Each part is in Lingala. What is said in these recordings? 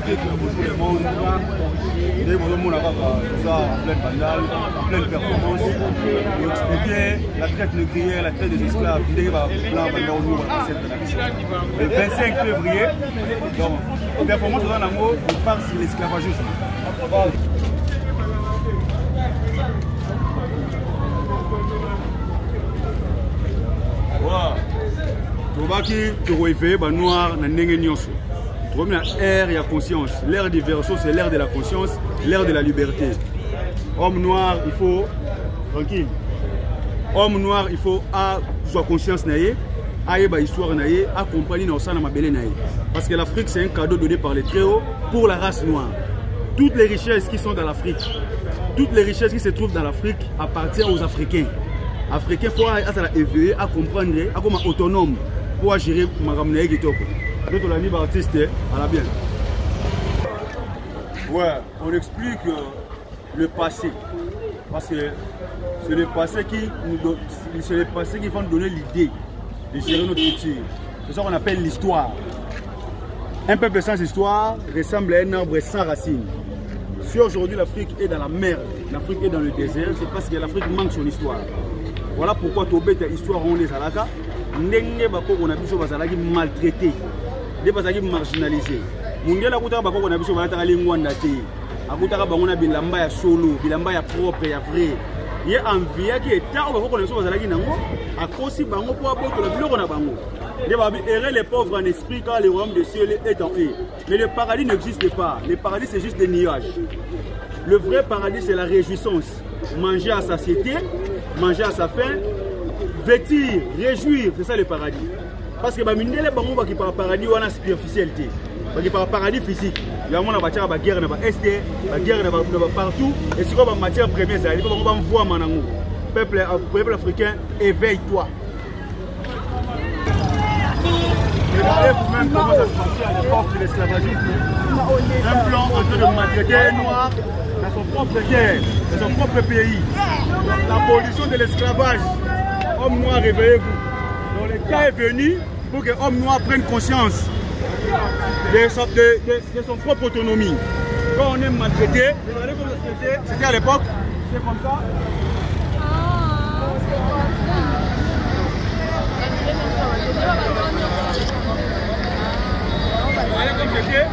expliquer que pour tout le monde, il y a ça en pleine bandale, en pleine performance, et expliquer la traite négrière, la traite des esclaves, le 25 février, donc, performance dans l'amour, on part sur l'esclavagisme. Tobaki réveiller les noirs dans ndenge nyonso. Trouvons l'ère et conscience. L'ère du verso, c'est l'ère de la conscience, l'ère de la liberté. Homme noir, il faut tranquille. Homme noir, il faut avoir conscience naïe, avoir histoire naïe, à comprendre nos sana mabele naïe. Parce que l'Afrique c'est un cadeau donné par les Très-Hauts pour la race noire. Toutes les richesses qui sont dans l'Afrique, toutes les richesses qui se trouvent dans l'Afrique appartiennent aux Africains. Africains, il faut être éveillé, à comprendre, à comment autonome pour gérer ma ramnaïe qui top. Donc on a mis artiste à la bien. Ouais, on explique le passé. Parce que c'est le passé qui nous donne, c'est le passé qui va nous donner l'idée de gérer notre culture. C'est ça qu'on appelle l'histoire. Un peuple sans histoire ressemble à un arbre sans racines. Si aujourd'hui l'Afrique est dans la mer, l'Afrique est dans le désert, c'est parce que l'Afrique manque son histoire. Voilà pourquoi Tobé histoire on les alaka, ndenge bako on a biso bazalaki maltraité, des bazalaki marginalisé. Mungela kuta bako on a biso bazalaka lingwanda te. Akutaka bango na bilamba ya solo, bilamba ya propre ya vrai. Ye envie qui est tard bako on a biso bazalaki nango, akosi bango po aboto la biloko na bango. Les babi errer les pauvres en esprit car le royaume des cieux est en eux. Mais le paradis n'existe pas. Le paradis c'est juste des nuages. Le vrai paradis c'est la réjouissance. Manger à satiété, manger à sa faim, vêtir, réjouir, c'est ça le paradis. Parce que les gens qui parlent paradis, on a superficialité. Qui parlent paradis physique. Il y a une guerre dans l'Est, la guerre partout. Et si on a matière première, il faut qu'on voit Manango. Peuple africain, éveille-toi. Regardez vous-même comment ça se passait à l'époque de l'esclavagisme. Un blanc en train de maltraiter un noir dans son propre terre, dans son propre pays. L'abolition de l'esclavage. Homme noir, réveillez-vous. Donc le cas est venu pour que l'homme noir prenne conscience de son propre autonomie. Quand on est maltraité, regardez comment c'était à l'époque, c'est comme ça. Regardez comme c'était.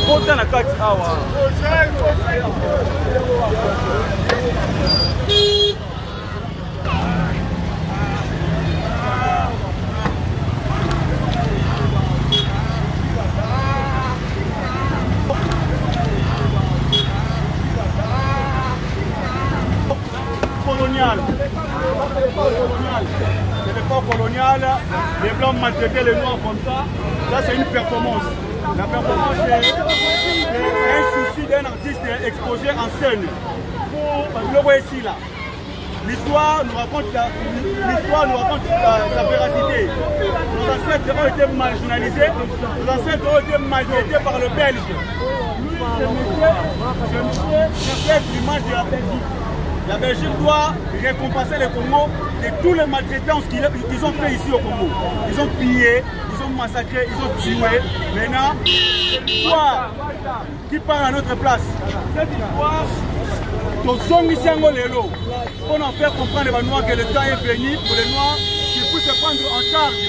Autant la carte awa. Colonial. C'est l'époque coloniale, les blancs maltraitaient les noirs comme ça. Ça c'est une performance. La performance c'est un souci d'un artiste exposé en scène. Pour le voyez ici là. L'histoire nous raconte sa véracité. Nos ancêtres ont été marginalisés, nos ancêtres ont été maltraités par le Belge. Lui, ce monsieur reflète l'image de la Belgique. La Belgique doit récompenser les Congo de tous les maltraitances qu'ils ont fait ici au Congo. Ils ont pillé, ils ont massacré, ils ont tué. Maintenant, c'est l'histoire qui part à notre place. Cette histoire, pour en faire comprendre aux Noirs que le temps est venu pour les Noirs qui puissent se prendre en charge.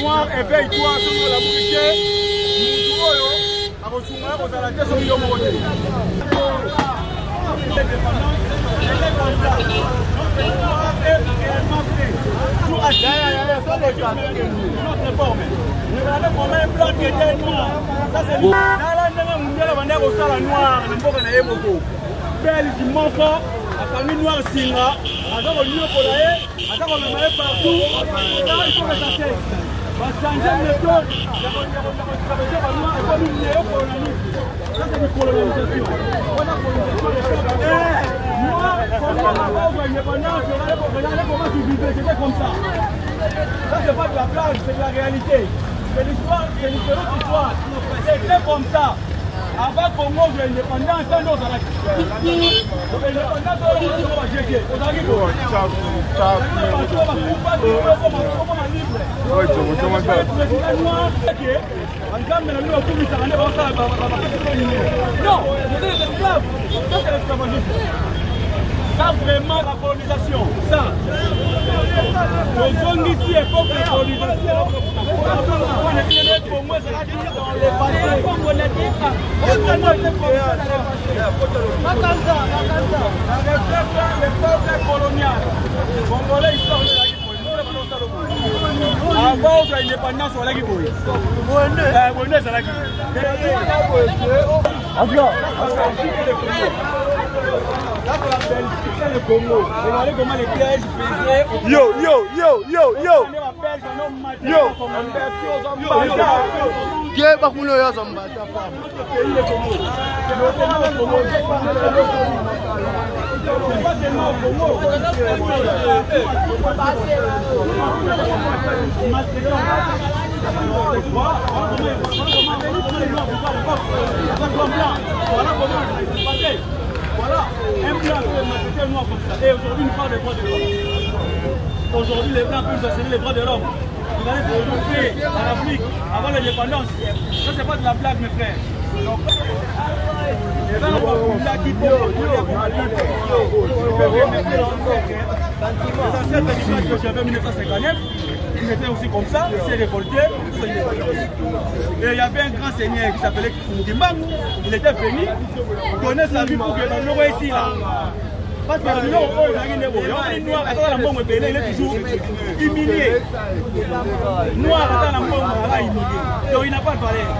Noirs, éveille-toi, sur la mobilité. Ça c'est une colonisation. Moi, regardez comment tu vivais, c'était comme ça. Ça c'est pas de la blague, c'est de la réalité. C'est l'histoire, c'est une autre histoire. C'était comme ça. Avant Congo, l'indépendance, c'est nos arrêts. L'indépendance, ça vraiment la colonisation, ça. Nous sommes ici époque de colonisation. On est bien pour moi, c'est dans les passés. Les peuples coloniales. Congolais, ils sortent de la Guinée. Avant l'indépendance, on l'a dit. Le Congo. Regardez comment les Belges faisaient. Yo. Voilà, un blanc peut massacrer un noir comme ça. Et aujourd'hui, nous parlons des droits de l'homme. Aujourd'hui, les blancs peuvent assassiner les droits de l'homme. Vous allez se retrouver en Afrique avant l'indépendance. Ça, c'est pas de la blague, mes frères. Donc, les blancs qui peuvent les ancêtres du que j'avais en 1959, ils étaient aussi comme ça, ils s'est révolté. Et il y avait un grand seigneur qui s'appelait Kimang. Il était venu donner sa vie pour que nous voyons ici là. Parce que nous, il est toujours humilié. Noir, donc il n'a pas de valeur.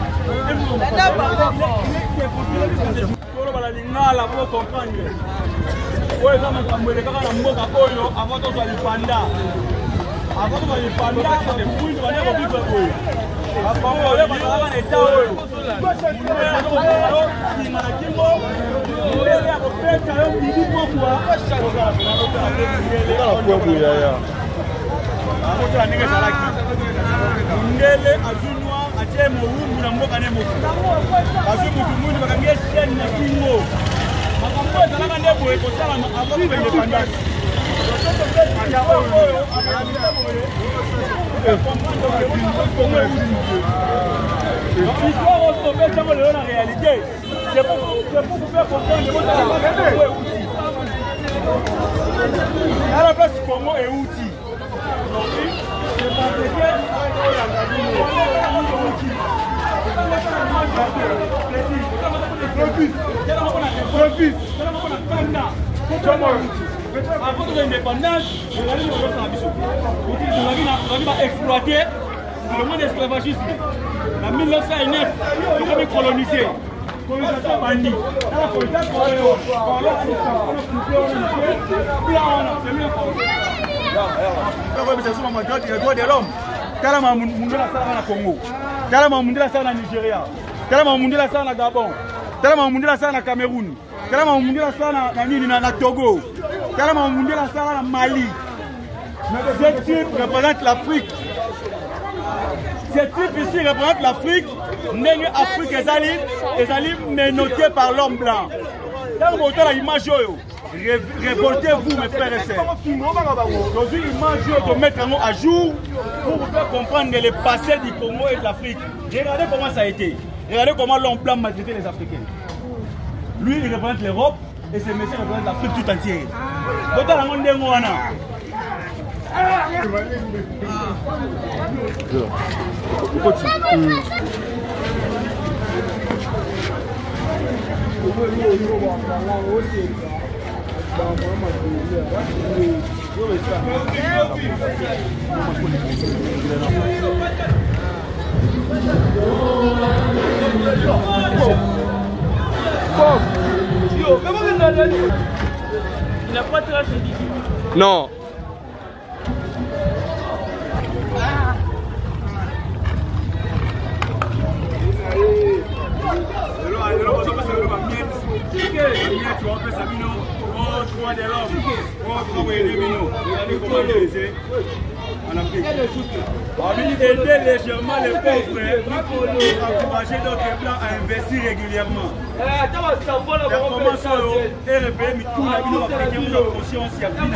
Avant de les panda, c'est fouille de manière au but de fouille. Avant de les panda, c'est état. L'histoire on se fait dans la réalité. C'est pour vous faire comprendre à la place Congo est outil. Avant de l'indépendance, nous avons exploité le monde esclavagisme. En 1909, nous avons colonisé. Colonisation bandit. Les droits de l'homme. Talama Mundela Sara na Congo. Talama Mundela Sara na Nigeria. Talama Mundela Sara na Gabon. Talama Mundela Sara na Cameroun. Talama Mundela Sara na Togo. Talama Mundela Sara na Mali. Cette type représente l'Afrique. Cette type ici représente l'Afrique. N'est Afrique est menotté par l'homme blanc. Dans votre image, révoltez-vous mes frères et sœurs. Aujourd'hui, l'image de mettre à jour pour vous faire comprendre le passé du Congo et de l'Afrique. Regardez comment ça a été. Regardez comment l'homme blanc maltraité les Africains. Lui, il représente l'Europe et ces messieurs représentent l'Afrique tout entière. Donc, dans le monde des Moana. Il n'a pas de trace. Non. en Afrique. Aider légèrement les pauvres pour encourager d'autres plans à investir régulièrement. Performance est réveillée, tout la vie africaine, la conscience, il y a plus de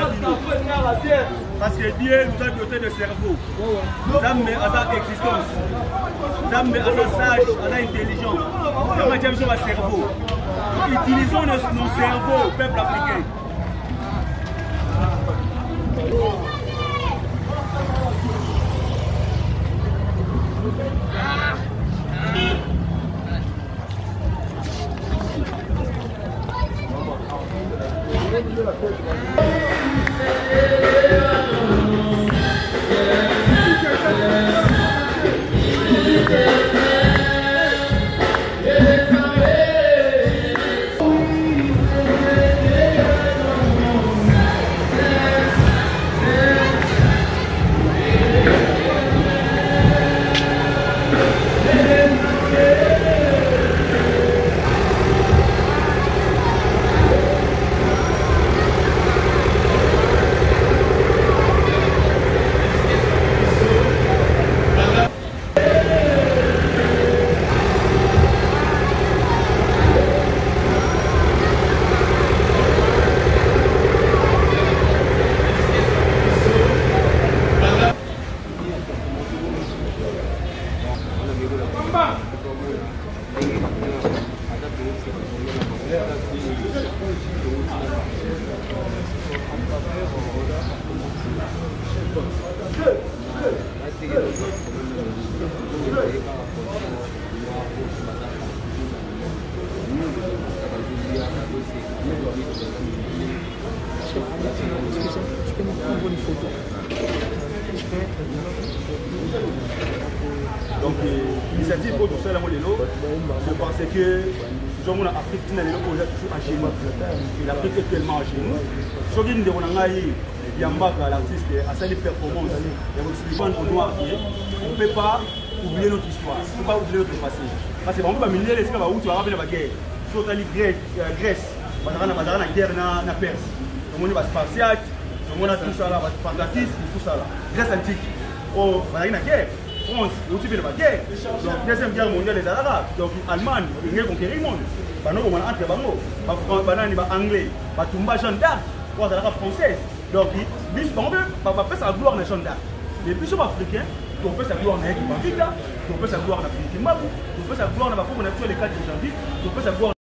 parce que Dieu nous a doté de cerveau. Nous avons à sa existence. Nous avons à sa sage, à sa intelligence. Nous avons à cerveau. Utilisons nos cerveaux, peuple africain. Donc, l'initiative pour tout ça, c'est parce que nous avons l'Afrique qui est toujours à genoux. L'Afrique est tellement à genoux. Ce qui nous a Yambaka, l'artiste, a sa performance, on ne peut pas oublier notre histoire, on ne peut pas oublier notre passé. Parce que on ne peut pas milieu les gens où tu vas rappeler la guerre. Surtout la Grèce, on a la guerre na Perse. On a Spartiate, on a tout ça là, Fantatis, tout ça là. Grèce antique. Oh, on a la guerre. France, où tu fais la guerre. Donc, deuxième guerre mondiale les Arabes. Donc, Allemagne, ils ont conquéri le monde. Nous, on a entre les Anglais, Tumba Jeanne d'Arc, on a la française. Donc, on peut sa gloire dans les Jeanne d'Arc. Les bishops africains, on peut sa gloire dans l'équipe en Vita, on peut sa gloire dans la Philippe Mabou, on peut sa gloire dans la Coupe nationale des 4 janvier, on peut sa gloire